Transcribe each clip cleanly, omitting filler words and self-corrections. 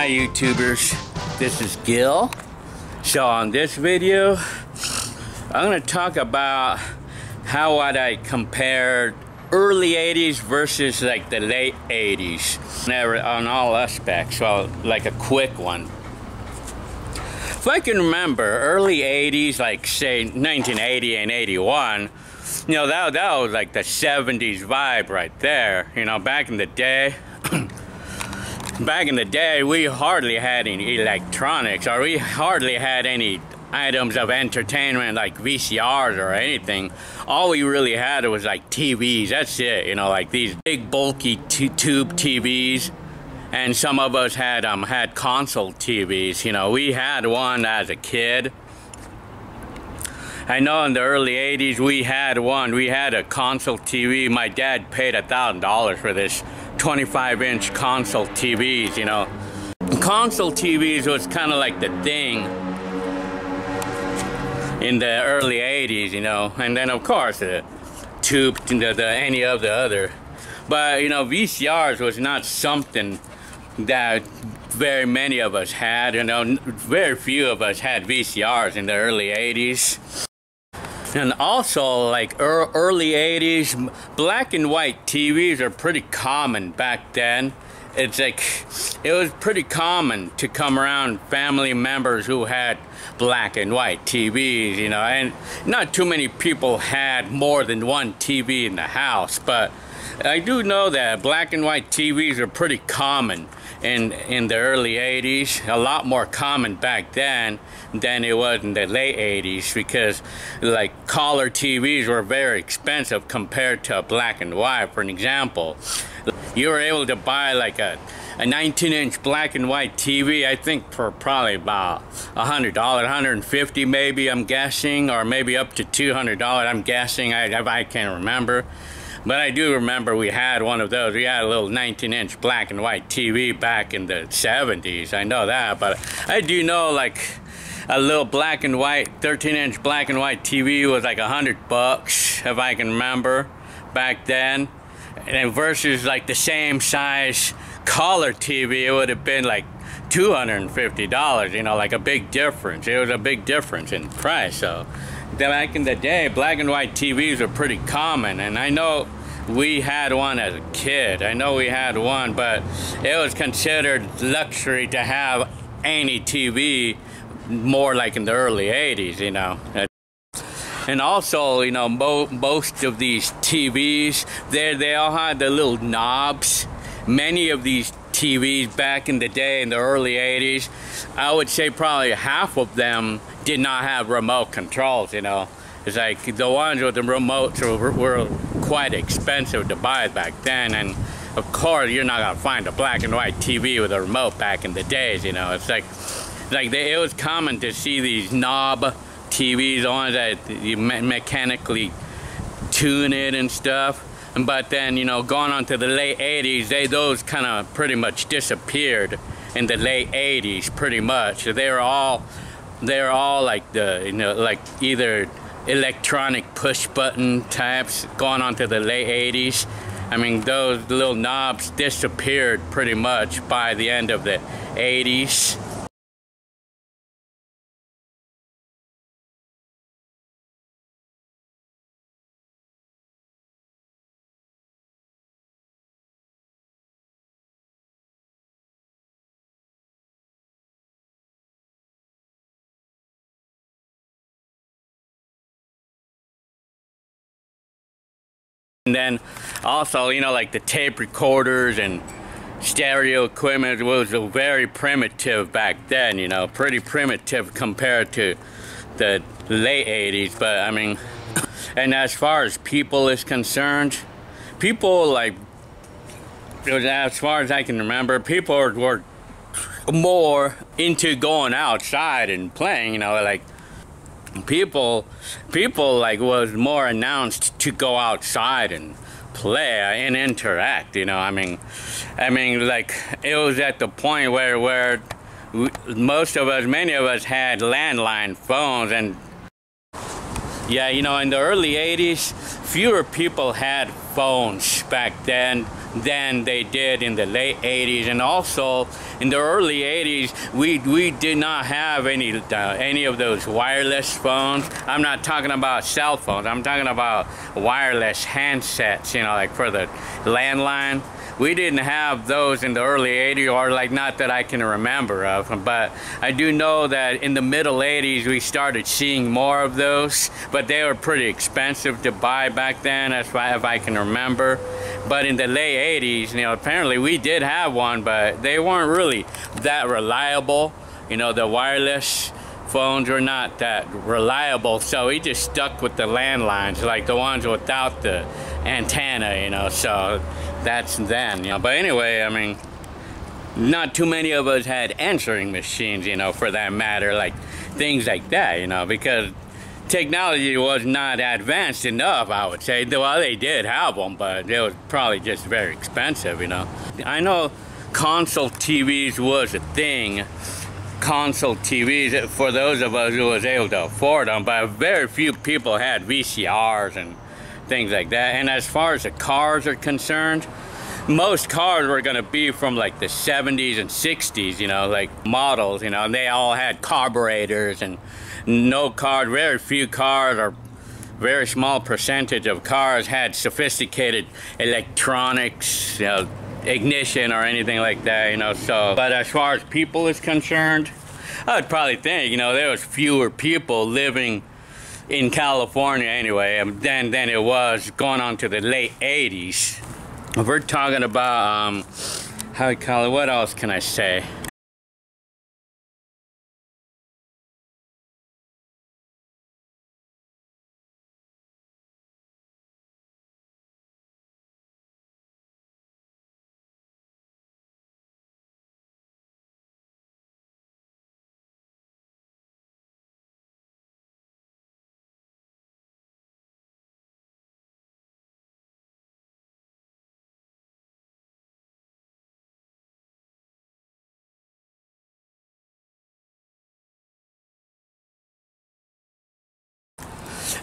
Hi YouTubers, this is Gil. So on this video, I'm going to talk about how would I compare early 80s versus like the late 80s on all aspects. Well, like a quick one. If I can remember, early 80s, like say 1980 and 81, you know, that was like the 70s vibe right there. You know, back in the day, we hardly had any electronics, or we hardly had any items of entertainment like VCRs or anything. All we really had was like TVs, that's it, you know, like these big bulky tube TVs. And some of us had console TVs, you know. We had one as a kid. I know in the early 80s we had one. We had a console TV. My dad paid $1,000 for this 25-inch console TVs, you know. Console TVs was kind of like the thing in the early 80s, you know. And then of course the tube, any of the other. But you know, VCRs was not something that very many of us had. You know, very few of us had VCRs in the early 80s. And also, like early 80s, black and white TVs are pretty common back then. It's like, it was pretty common to come around family members who had black and white TVs, you know, and not too many people had more than one TV in the house, but I do know that black and white TVs are pretty common in the early 80s, a lot more common back then than it was in the late 80s, because like color TVs were very expensive compared to a black and white. For an example, you were able to buy like a 19-inch black and white TV, I think for probably about $100, $150 maybe, I'm guessing, or maybe up to $200, I'm guessing, I can't remember. But I do remember we had one of those. We had a little 19-inch black and white TV back in the 70s. I know that, but I do know like a little black and white, 13-inch black and white TV was like $100, if I can remember, back then. And versus like the same size color TV, it would have been like $250, you know, like a big difference. It was a big difference in price. So back in the day, black and white TVs were pretty common, and I know we had one as a kid. I know we had one, but it was considered luxury to have any TV, more like in the early 80s, you know. And also, you know, most of these TVs, they all had the little knobs. Many of these TVs back in the day, in the early 80s, I would say probably half of them did not have remote controls, you know. It's like the ones with the remotes were quite expensive to buy back then, and of course you're not gonna find a black and white TV with a remote back in the days, you know. It's like it was common to see these knob TVs, the ones that you mechanically tune it and stuff. But then, you know, going on to the late 80s, those kind of pretty much disappeared in the late 80s, pretty much. They're all like the, you know, like either electronic push button types going on to the late 80s. I mean, those little knobs disappeared pretty much by the end of the 80s. And then also, you know, like the tape recorders and stereo equipment was very primitive back then, you know, pretty primitive compared to the late 80s. But I mean, and as far as people is concerned, people, like, as far as I can remember, people were more into going outside and playing, you know, like people like was more announced to go outside and play and interact, you know. I mean like it was at the point where many of us had landline phones, and yeah, you know, in the early 80s fewer people had phones back then than they did in the late 80s. And also in the early 80s, we did not have any of those wireless phones. I'm not talking about cell phones. I'm talking about wireless handsets, you know, like for the landline. We didn't have those in the early 80s, or like not that I can remember of, but I do know that in the middle 80s we started seeing more of those, but they were pretty expensive to buy back then, as far as I can remember. But in the late 80s, you know, apparently we did have one, but they weren't really that reliable. You know, the wireless phones were not that reliable, so we just stuck with the landlines, like the ones without the antenna, you know, so that's then, you know. But anyway, I mean, not too many of us had answering machines, you know, for that matter, like things like that, you know, because technology was not advanced enough, I would say. Well, they did have them, but it was probably just very expensive, you know. I know console TVs was a thing. Console TVs, for those of us who was able to afford them, but very few people had VCRs and things like that. And as far as the cars are concerned, most cars were going to be from like the 70s and 60s, you know, like models, you know, and they all had carburetors, and no cars, very few cars, or very small percentage of cars had sophisticated electronics, you know, ignition or anything like that, you know. So, but as far as people is concerned, I would probably think, you know, there was fewer people living in California anyway than it was going on to the late 80s. If we're talking about how you call it, what else can I say?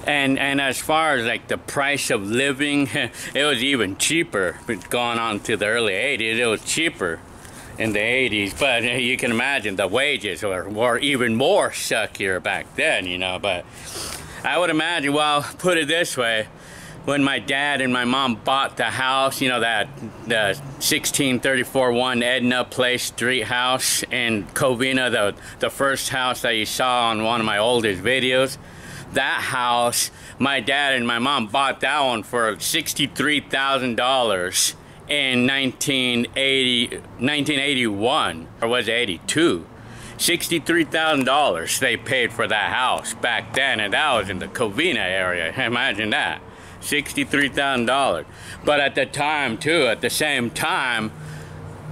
And as far as like the price of living, it was even cheaper. Going on to the early 80s, it was cheaper in the 80s. But you can imagine the wages were even more suckier back then, you know. But I would imagine, well, put it this way, when my dad and my mom bought the house, you know, the 1634 1 Edna Place Street house in Covina, the first house that you saw on one of my oldest videos, that house, my dad and my mom bought that one for $63,000 in 1981, or was it 82? $63,000 they paid for that house back then, and that was in the Covina area. Imagine that, $63,000. But at the time too, at the same time,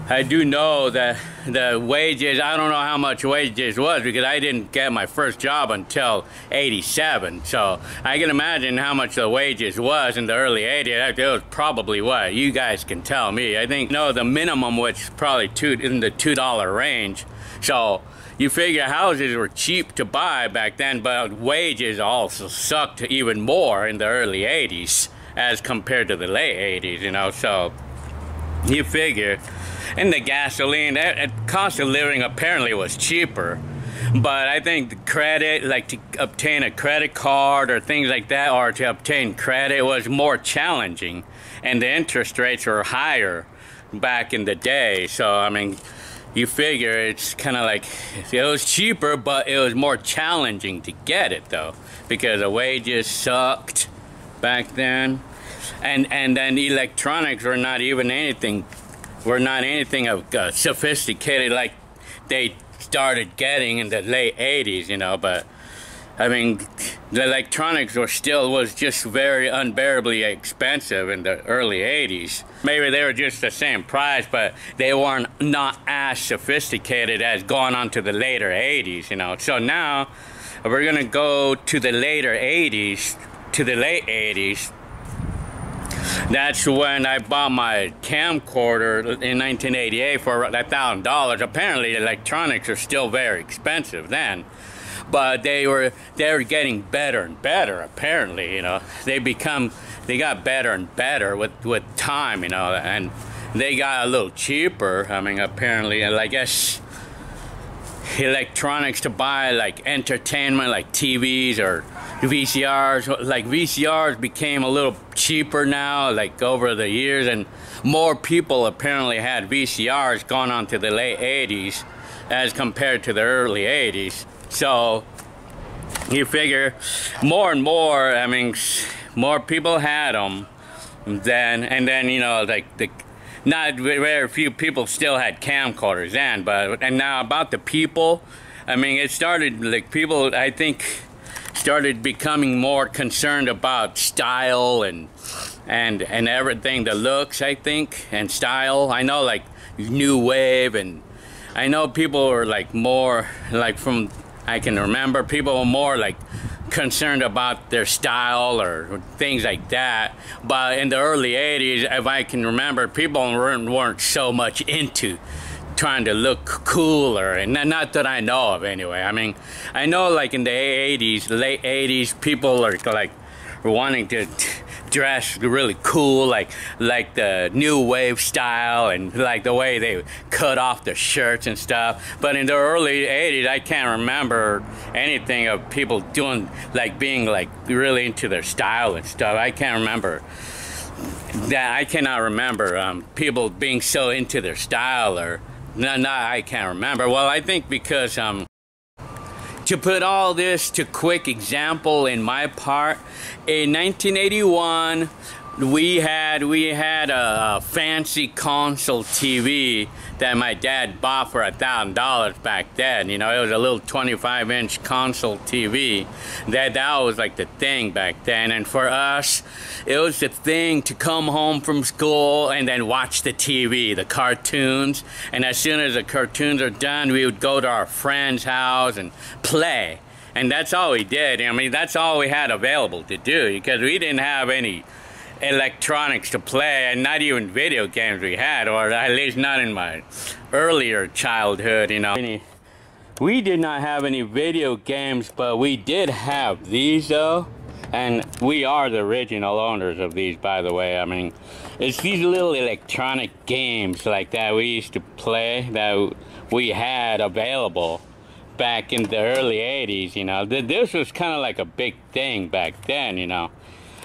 I do know that the wages, I don't know how much wages was, because I didn't get my first job until 87. So I can imagine how much the wages was in the early 80s. It was probably what? You guys can tell me. I think, no, the minimum was probably in the $2 range. So you figure houses were cheap to buy back then, but wages also sucked even more in the early 80s as compared to the late 80s, you know. So you figure, and the gasoline, the cost of living apparently was cheaper. But I think the credit, like to obtain a credit card or things like that, or to obtain credit, was more challenging. And the interest rates were higher back in the day. So, I mean, you figure it's kind of like, it was cheaper, but it was more challenging to get it, though, because the wages sucked back then. And then electronics were not even anything, of sophisticated like they started getting in the late 80s, you know. But I mean, the electronics was just very unbearably expensive in the early 80s. Maybe they were just the same price, but they weren't not as sophisticated as going on to the later 80s, you know. So now we're gonna go to the later 80s, to the late 80s. That's when I bought my camcorder in 1988 for $1,000. Apparently electronics are still very expensive then. but they were getting better and better. Apparently, you know, they got better and better with time, you know, and they got a little cheaper. I mean, apparently, and I guess electronics to buy, like entertainment, like TVs or VCRs. Like VCRs became a little cheaper now, like over the years, and more people apparently had VCRs going on to the late 80s as compared to the early 80s. So you figure more and more, I mean, more people had them then, and then, you know, like not very few people still had camcorders then, and now about the people, I mean, it started, like, people, I think, started becoming more concerned about style and everything, the looks, I think, and style. I know, like, new wave, and I know people were, like, more, like, from, I can remember, people were more, like, concerned about their style or things like that. But in the early 80s, if I can remember, people weren't so much into trying to look cooler, and not that I know of anyway. I mean, I know, like, in the 80s, late 80s, people are like wanting to dress really cool, like the new wave style, and like the way they cut off their shirts and stuff. But in the early 80s, I can't remember anything of people doing, like, being like really into their style and stuff. I can't remember that. I cannot remember people being so into their style, or no, I can't remember. Well, I think because to put all this to quick example in my part, in 1981, we had a fancy console TV that my dad bought for $1,000 back then. You know, it was a little 25-inch console TV. That was like the thing back then. And for us, it was the thing to come home from school and then watch the TV, the cartoons. And as soon as the cartoons are done, we would go to our friend's house and play. And that's all we did. I mean, that's all we had available to do, because we didn't have any electronics to play, and not even video games we had, or at least not in my earlier childhood, you know. We did not have any video games, but we did have these though, and we are the original owners of these, by the way. I mean, it's these little electronic games like that we used to play, that we had available back in the early 80s, you know. This was kind of like a big thing back then, you know.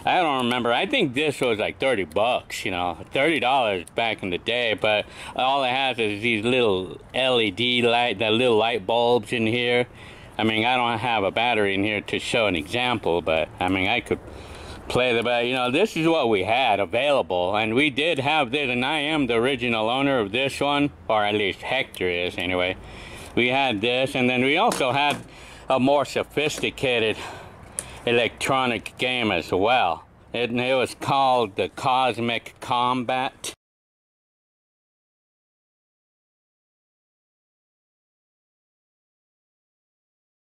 I don't remember. I think this was like 30 bucks, you know, $30 back in the day. But all it has is these little LED light, the little light bulbs in here. I mean, I don't have a battery in here to show an example, but I mean, I could play the, but you know, this is what we had available, and we did have this, and I am the original owner of this one, or at least Hector is anyway. We had this, and then we also had a more sophisticated electronic game as well. It was called the Cosmic Combat.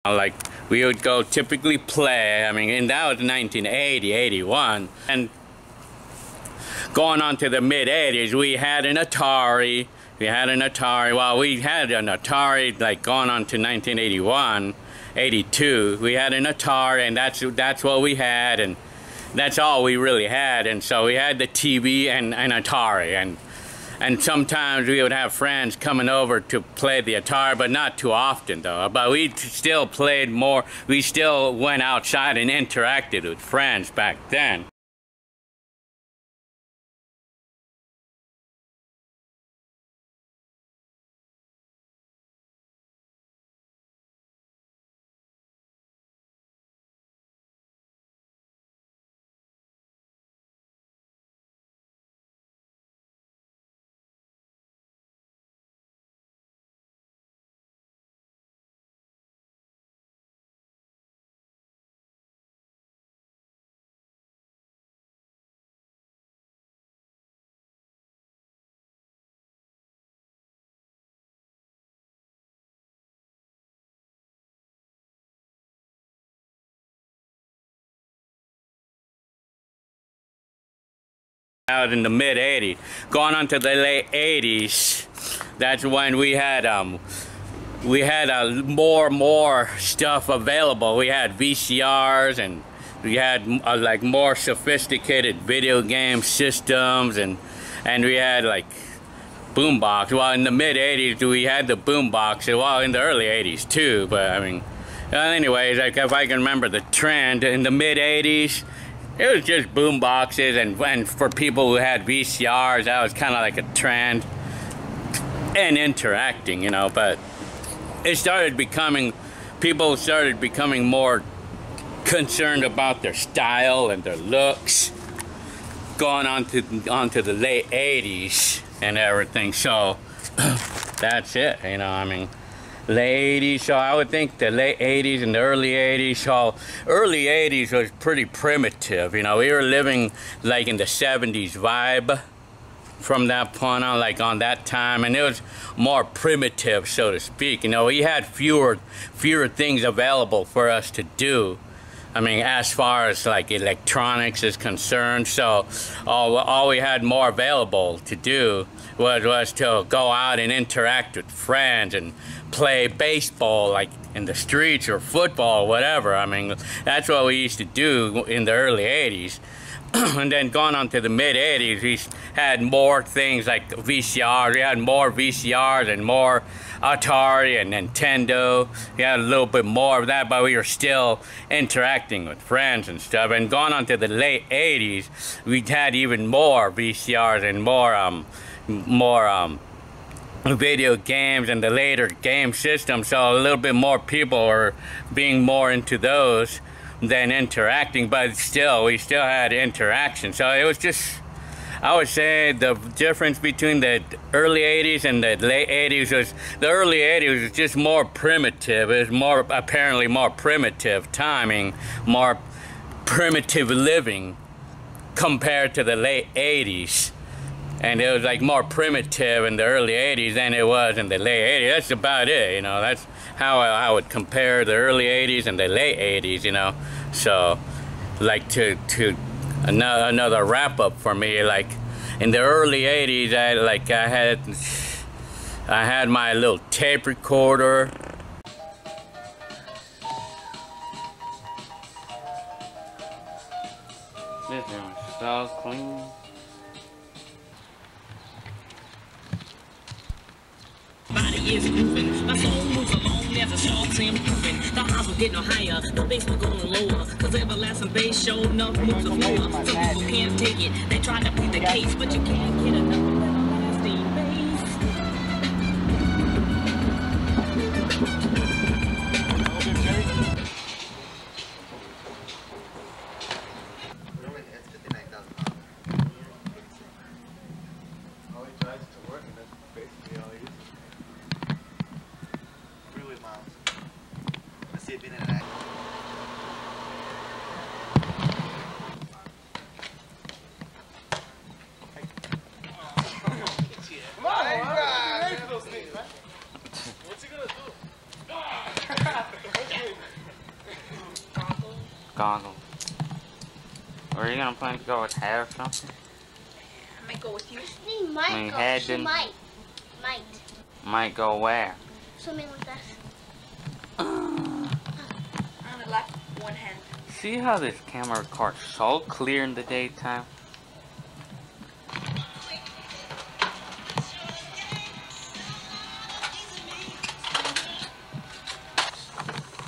Like, we would go typically play, I mean, and that was 1980, 81, and going on to the mid-80s, we had an Atari. Well, we had an Atari, like, going on to 1981, 82. We had an Atari, and that's what we had, and that's all we really had. And so we had the TV and Atari, and sometimes we would have friends coming over to play the Atari, but not too often though. But we still played more. We still went outside and interacted with friends back then. Out in the mid 80s, going on to the late 80s, that's when we had we had more stuff available. We had VCRs, and we had like more sophisticated video game systems, and we had like boombox. Well, in the mid 80s we had the boombox. Well, in the early 80s too, but I mean, anyways, like if I can remember the trend in the mid 80s, it was just boomboxes, and for people who had VCRs, that was kind of like a trend, and interacting, you know. But it started becoming, people started becoming more concerned about their style and their looks, going on to the late 80s and everything. So that's it, you know. I mean, late 80s, so I would think the late 80s and the early 80s. So early 80s was pretty primitive, you know. We were living like in the 70s vibe from that point on, like on that time, and it was more primitive, so to speak. You know, we had fewer things available for us to do. I mean, as far as like electronics is concerned, so all we had more available to do was to go out and interact with friends and play baseball, like in the streets, or football, or whatever. I mean, that's what we used to do in the early 80s. And then going on to the mid 80s, we had more things like VCRs. We had more VCRs and more Atari and Nintendo. We had a little bit more of that, but we were still interacting with friends and stuff. And going on to the late 80s, we had even more VCRs and more video games and the later game system. So a little bit more people are being more into those than interacting, but still, we still had interaction. So it was just, I would say the difference between the early 80s and the late 80s was, the early 80s was just more primitive. It was more, apparently more primitive timing, more primitive living compared to the late 80s. And it was like more primitive in the early 80s than it was in the late 80s. That's about it, you know. That's how I would compare the early 80s and the late 80s, you know. So, like, to another wrap up for me, like in the early 80s, I had my little tape recorder. This is so clean. Body is moving, my soul moves along as it starts improving. The highs will get no higher, the bass will go lower. Cause everlasting bass show enough moves the floor. Some people can't take it, they try to plead the case, but you can't get enough everlasting bass. All he tries to work, and that's basically all he uses. Let's see it being an act. Come on, man. Ready for those things, man. What's he gonna do? Goggles. Are you gonna plan to go with hair or something? I might go with you. She might I mean, go. head She didn't- might. Might go where? Swimming with us. On the left, one hand. See how this camera records so clear in the daytime?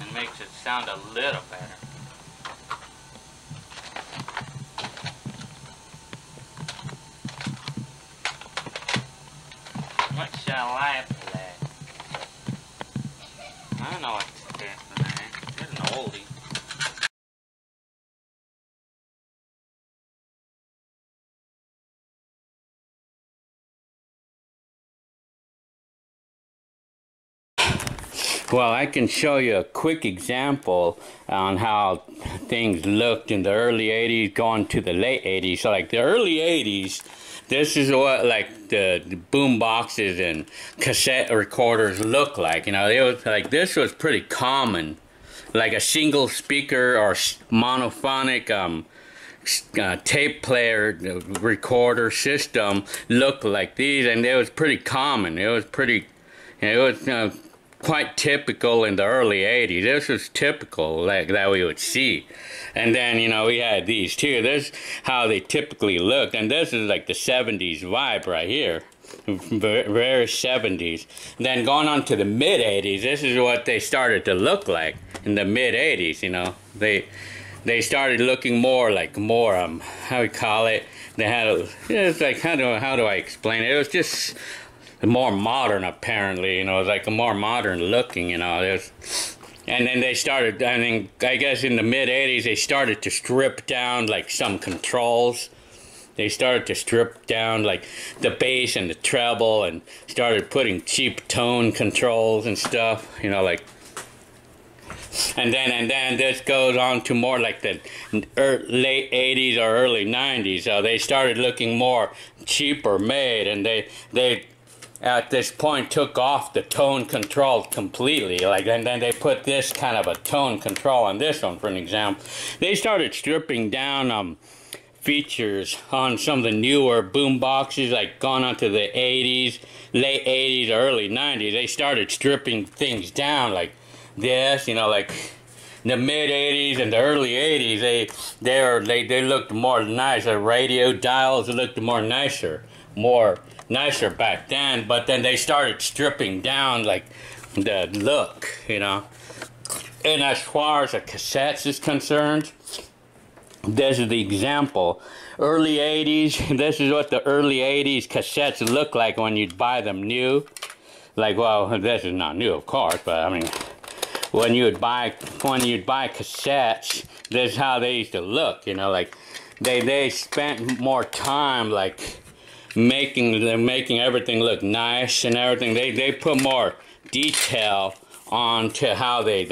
It makes it sound a little better. What shall I play? I don't know what to do, man. It's an oldie. Well, I can show you a quick example on how things looked in the early 80s going to the late 80s. So like the early 80s, this is what like the boom boxes and cassette recorders look like. You know, it was like, this was pretty common. Like a single speaker or monophonic tape player recorder system looked like these, and it was pretty common. It was pretty, it was quite typical in the early 80s. This was typical like that we would see. And then, you know, we had these too. This is how they typically looked. And this is like the 70s vibe right here. Very 70s. Then going on to the mid 80s, this is what they started to look like in the mid 80s, you know. They started looking more how we call it, they had it's like how do I explain it? It was just more modern, apparently, you know. It was like a more modern looking, you know. And then they started, I guess in the mid 80s they started to strip down like some controls. They started to strip down like the bass and the treble, and started putting cheap tone controls and stuff, you know, like. And then this goes on to more like the late 80s or early 90s. So they started looking more cheaper made, and they at this point took off the tone control completely. Like, and then they put this kind of a tone control on this one, for an example. They started stripping down features on some of the newer boom boxes, like gone on to the 80s, late 80s or early 90s. They started stripping things down like this, you know, like the mid 80s and the early 80s. They looked more nice. The radio dials looked more nicer back then. But then they started stripping down like the look, you know. And as far as the cassettes is concerned, this is the example. Early 80s, this is what the early 80s cassettes look like when you'd buy them new. Like, well, this is not new, of course, but I mean, when you'd buy cassettes, this is how they used to look, you know. Like, they spent more time like making everything look nice and everything. They put more detail onto how they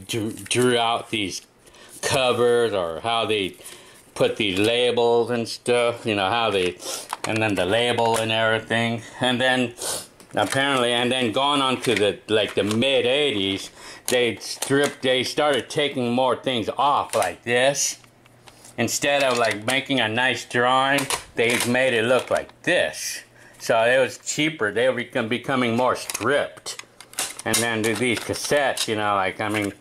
drew out these covers, or how they put these labels and stuff, you know, and then the label and everything. And then apparently, and then going on to the mid 80s, they started taking more things off like this. Instead of like making a nice drawing, they made it look like this. So it was cheaper. They were becoming more stripped. And then these cassettes, you know, like, I mean,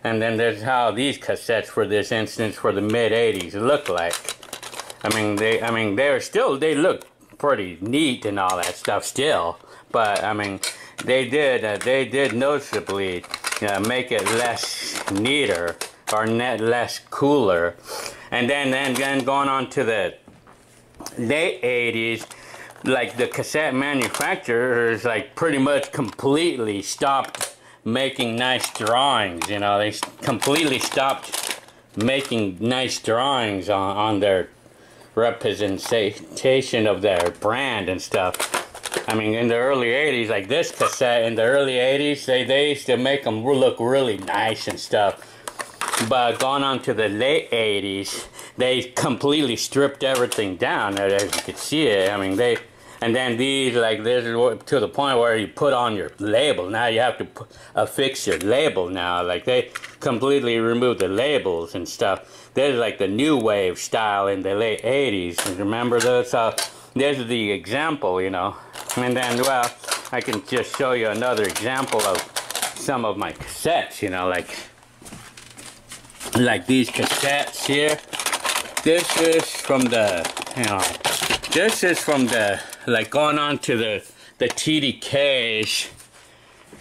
and then there's how these cassettes, for this instance, for the mid 80s look like. They look pretty neat and all that stuff still, but I mean, they did noticeably make it less neater, or less cooler. And then going on to the late 80s, like the cassette manufacturers like pretty much completely stopped making nice drawings, you know. They completely stopped making nice drawings on their representation of their brand and stuff. I mean, in the early 80s, like this cassette, in the early 80s, they used to make them look really nice and stuff. But going on to the late 80s, they completely stripped everything down, as you could see it. I mean, and then these, like this is to the point where you put on your label. Now you have to affix your label now. Like, they completely removed the labels and stuff. This is like the new wave style in the late 80s. Remember those? So this is the example, you know. And then, well, I can just show you another example of some of my cassettes, you know, like these cassettes here. This is from the, you know, this is from the, like, going on to the TDKs.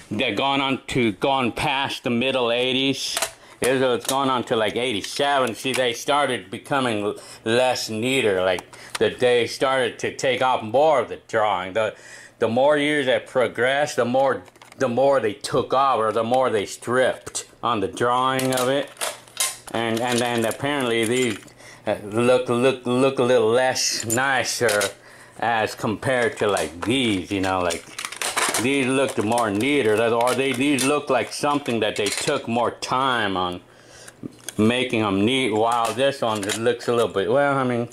They're going past the middle 80s. It's going on to like 87. See, they started becoming less neater. Like, they started to take off more of the drawing. The more years that progressed, the more they took off, or the more they stripped on the drawing of it. And then apparently these look a little less nicer as compared to like these, you know, like these looked more neater, or these look like something that they took more time on making them neat, while this one looks a little bit, well, I mean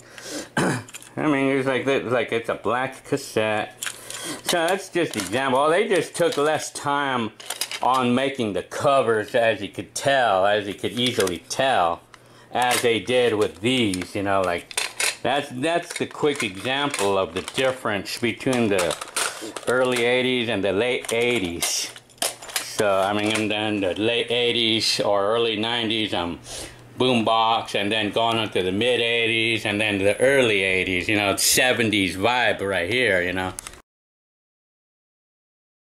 it's like this, like it's a black cassette. So that's just an example. Well, they just took less time on making the covers, as you could easily tell, as they did with these, you know. Like, that's the quick example of the difference between the early 80s and the late 80s. So I mean, and then the late 80s or early 90s, boombox, and then going on to the mid 80s, and then the early 80s, you know, 70s vibe right here, you know.